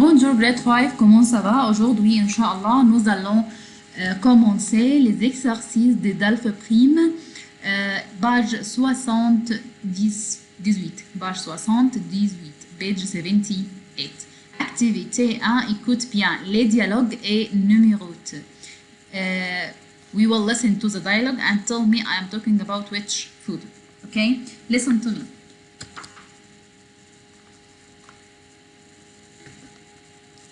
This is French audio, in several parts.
Bonjour grade 5, comment ça va? Aujourd'hui, Inch'Allah, nous allons commencer les exercices de Delphes Prime, page 78, page 78, page 78. Activité 1, écoute bien les dialogues et numérote. We will listen to the dialogue and tell me I am talking about which food. Okay? Listen to me.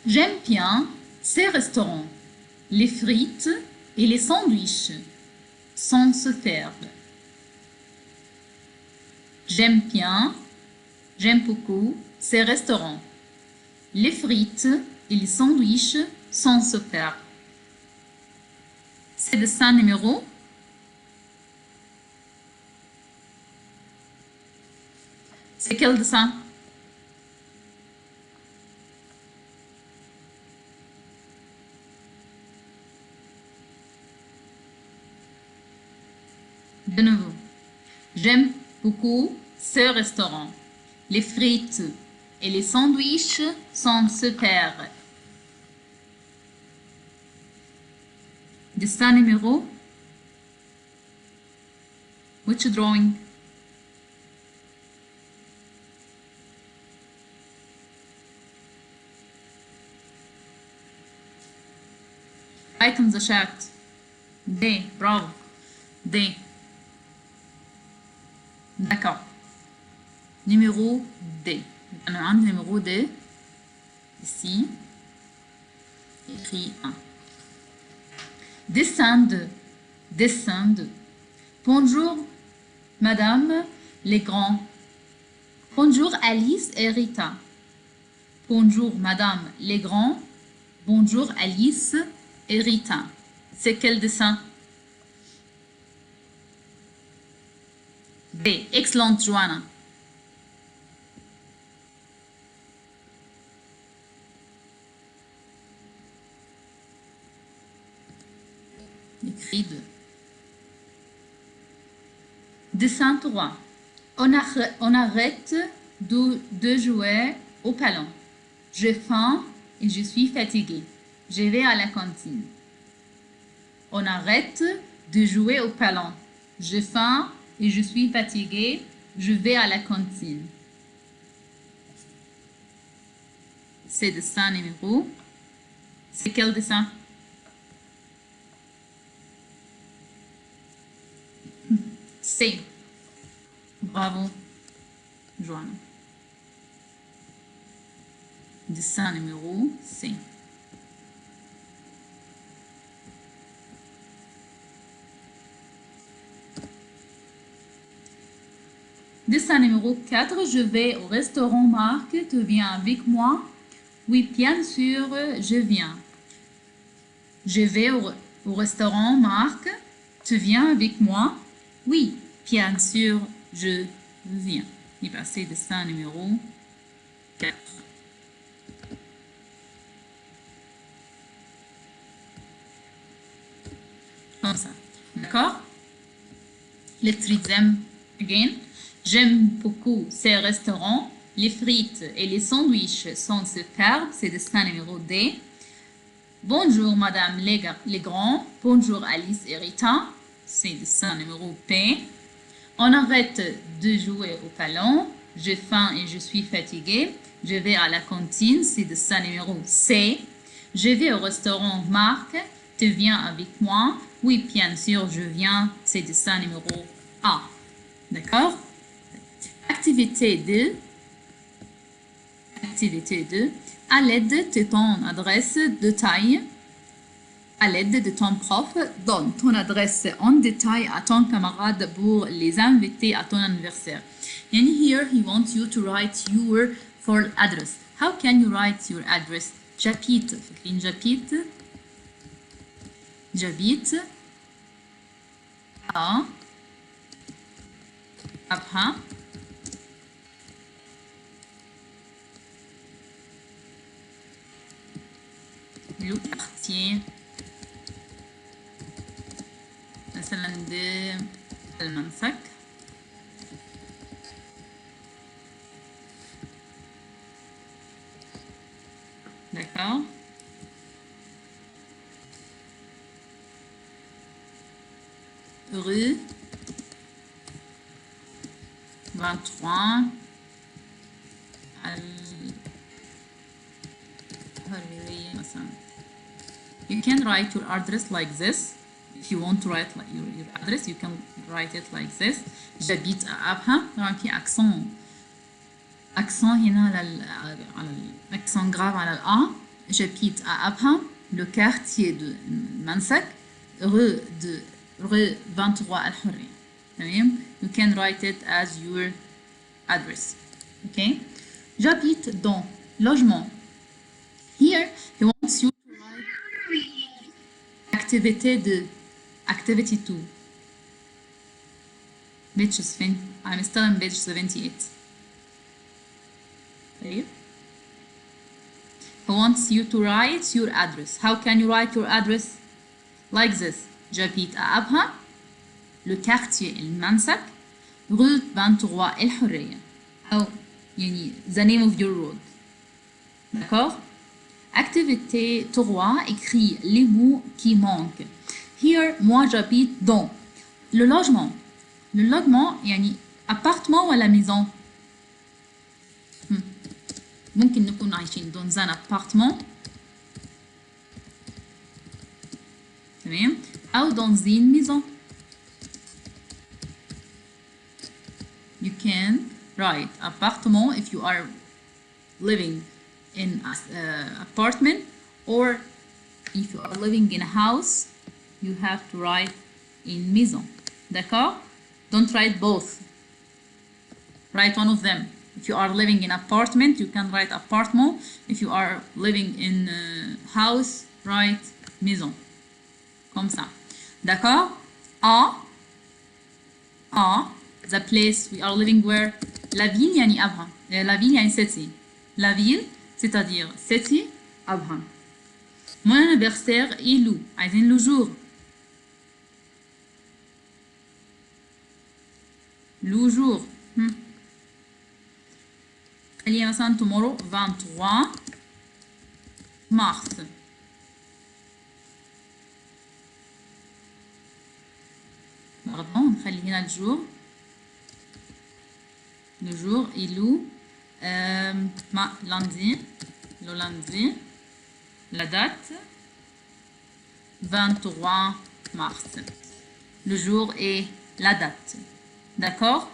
J'aime bien ces restaurants, les frites et les sandwichs, sans ce verbe. J'aime beaucoup ces restaurants, les frites et les sandwichs sans ce verbe. C'est le dessin numéro. C'est quel dessin? De nouveau, j'aime beaucoup ce restaurant. Les frites et les sandwichs sont super. Dessin numéro. Which drawing? Write in the chat. D, bravo. D. D'accord. Numéro D. On a un numéro D. Ici. Écrit 1. Dessin 2. Dessin 2. Bonjour, Madame Legrand. Bonjour, Alice et Rita. Bonjour, Madame Legrand. Bonjour, Alice et Rita. C'est quel dessin? B. Excellente, Joanna. Écrit 2. Dessin 3. On arrête de jouer au ballon. J'ai faim et je suis fatiguée. Je vais à la cantine. On arrête de jouer au ballon. J'ai faim et je suis fatiguée. Je vais à la cantine. C'est dessin numéro. C'est quel dessin? C. Bravo, Joanne. Dessin numéro C. Dessin numéro 4. Je vais au restaurant Marc. Tu viens avec moi? Oui, bien sûr, je viens. Je vais au restaurant Marc. Tu viens avec moi? Oui, bien sûr, je viens. Il va passer dessin numéro 4. Comme ça. D'accord? Let's read them again. J'aime beaucoup ces restaurants. Les frites et les sandwichs sont superbes. C'est dessin numéro D. Bonjour, Madame Legrand. Bonjour, Alice et Rita. C'est dessin numéro P. On arrête de jouer au ballon. J'ai faim et je suis fatiguée. Je vais à la cantine. C'est dessin numéro C. Je vais au restaurant Marc. Tu viens avec moi? Oui, bien sûr, je viens. C'est dessin numéro A. D'accord? Activité 2. Activité 2. À l'aide de ton adresse de taille, à l'aide de ton prof, donne ton adresse en détail à ton camarade pour les inviter à ton anniversaire. And here he wants you to write your full address. How can you write your address? J'habite. J'habite à Abha. Le quartier مثلا de المنسك. D'accord. Rue 23 الحرية مثلا. You can write your address like this. If you want to write like your address, you can write it like this. J'habite à Abha. طبعا في accent هنا على l'accent grave على الA. J'habite à Abha, le quartier de Mansak, rue 23 الحرية. تمام. You can write it as your address. Okay. J'habite dans logement. Here, he wants you to write activity 2. I'm still on page 78. طيب. He wants you to write your address. How can you write your address? Like this. J'habite à Abha, le quartier المنسك, rue 23 الحرية. أو يعني the name of your road. D'accord? Activité 3 écrit les mots qui manquent. Here, moi j'habite dans le logement. Le logement يعني appartement ولا maison. ممكن نكون عايشين dans un appartement. تمام. أو dans une maison. You can write appartement if you are living in an apartment, or if you are living in a house, you have to write in maison. D'accord? Don't write both. Write one of them. If you are living in an apartment, you can write appartement. If you are living in a house, write maison. Comme ça. D'accord? The place we are living where. La ville يعني أبها. La ville يعني city. La ville, c'est-à-dire city, أبها. Mon anniversaire est où? عايزين le jour. Le jour. خلينا مثلا tomorrow 23 mars. Pardon, نخلي هنا الجور. Le jour est où? Lundi. Le lundi. La date 23 mars. Le jour et la date. D'accord?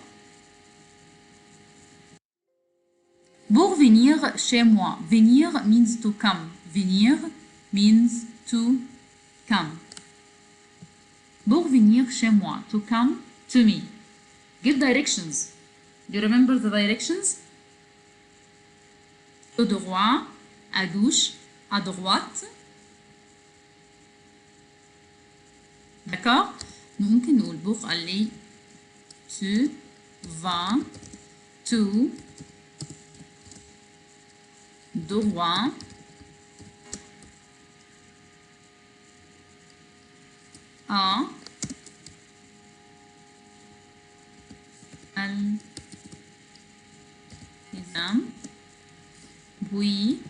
Pour venir chez moi. Venir means to come. Venir means to come. Pour venir chez moi. To come to me. Give directions. Do you remember the directions? Au droit, à gauche, à droite. D'accord? ممكن نقول بوخ علي tu vas tout droit à الحزام puis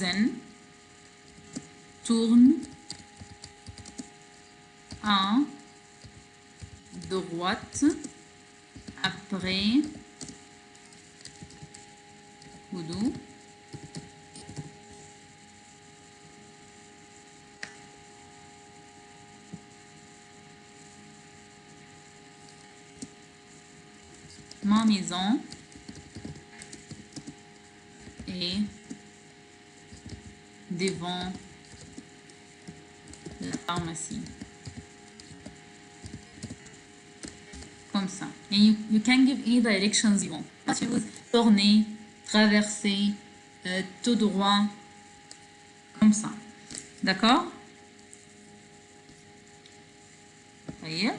then tourne à droite après coude. Ma maison est devant la pharmacie. Comme ça. And you can give any directions you want. Choose tourner, traverser, tout droit. Comme ça. D'accord? طيب.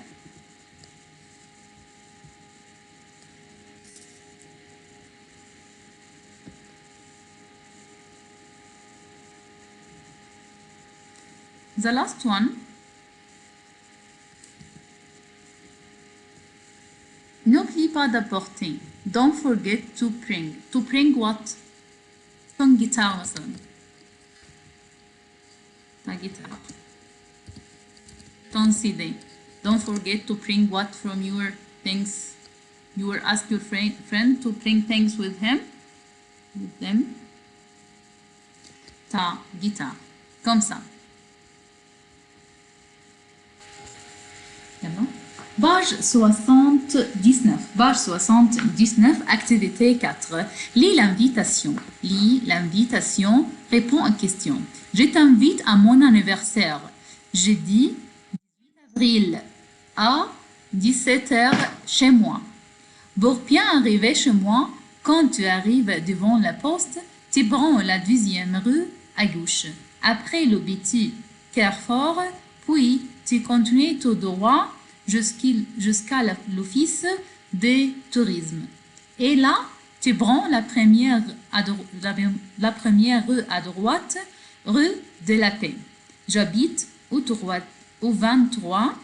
The last one. N'oublie pas d'apporter. Don't forget to bring. To bring what? ton guitare مثلا. Ta guitare. Ton CD. Don't forget to bring what from your things. You will ask your friend to bring things with them. Ta guitare. Comme ça. Page 79. Page 79, activité 4. Lis l'invitation. Lis l'invitation. Réponds aux questions. Je t'invite à mon anniversaire. Jeudi 18 avril à 17h chez moi. Pour bien arriver chez moi, quand tu arrives devant la poste, tu prends la deuxième rue à gauche. Après le petit carrefour, puis tu continues tout droit jusqu'à l'office de tourisme. Et là, tu prends la première rue à droite, rue de la Paix. J'habite au 23,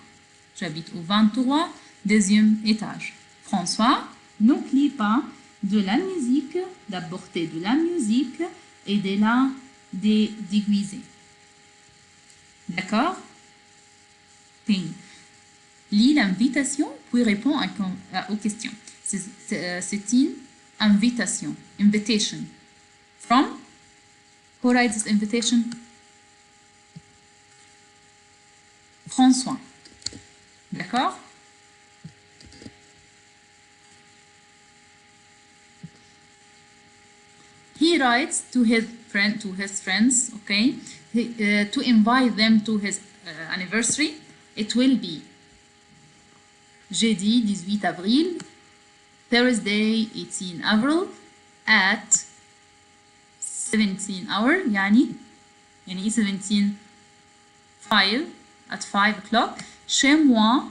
deuxième étage. François, n'oublie pas de la musique, d'apporter de la musique et de la déguiser. D'accord? Lis l'invitation, puis réponds aux questions. C'est une invitation. Invitation. From? Who writes this invitation? François. D'accord? He writes to his friends, okay, to invite them to his anniversary. It will be jeudi 18 avril, Thursday 18 April at 17 hour, يعني 17 5 at 5 o'clock, chez moi,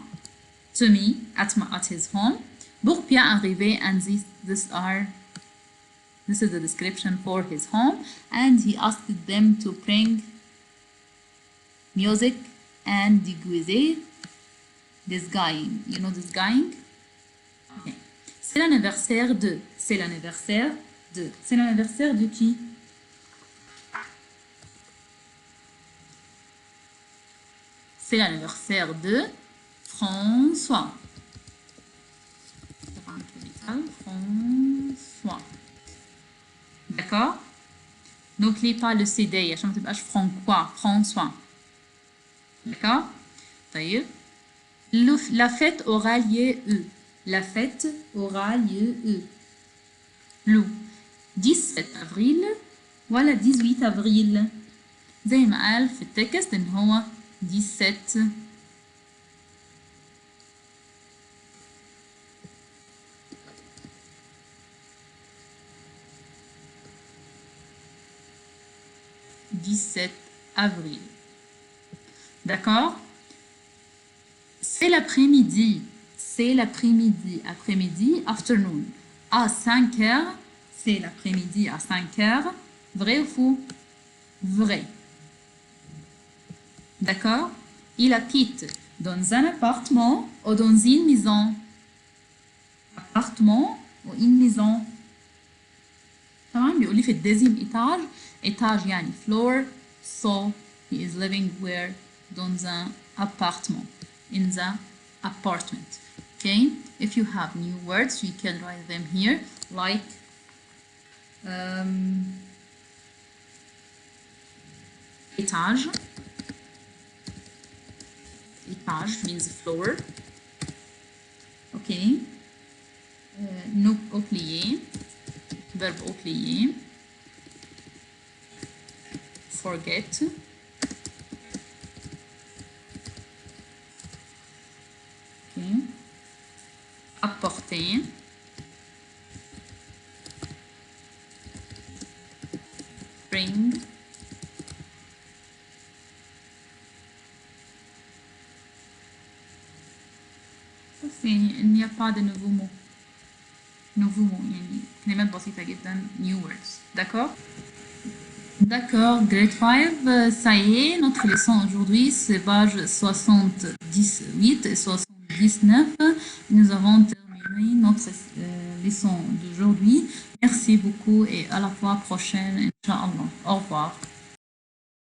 to me, at his home. Pour bien arriver, and this is the description for his home, and he asked them to bring music and déguiser. Disguising. You know disguising? Okay. C'est l'anniversaire de. C'est l'anniversaire de. C'est l'anniversaire de qui? C'est l'anniversaire de François. François. D'accord? N'oubliez pas le CD عشان ما تبقاش François. D'accord? طيب. La fête aura lieu. La fête aura lieu. Le 17 avril ولا 18 avril. زي ما قال في التكست ان هو 17 avril. D'accord? C'est l'après-midi. C'est l'après-midi. Après-midi, afternoon. À 5 heures. C'est l'après-midi à 5 heures. Vrai ou faux? Vrai. D'accord? Il habite dans un appartement ou dans une maison. Appartement ou une maison. تمام؟ بيقول لي في الدeuxième étage. Étage يعني floor. So he is living where? Dans un appartement. In the apartment. Okay? If you have new words, you can write them here, like étage. Étage means floor. Okay? Nouk au plié. Verbe au plié. Forget. Okay. Apporter. Bring. Ça, il n'y a pas de nouveaux mots. Nouveaux mots, يعني كلمات بسيطة جدا. New words. D'accord? D'accord, grade 5, ça y est, notre leçon aujourd'hui, c'est page 78 et 79. Nous avons terminé. terminé notre leçon d'aujourd'hui. Merci beaucoup et à la fois prochaine, Inch'Allah. Au revoir.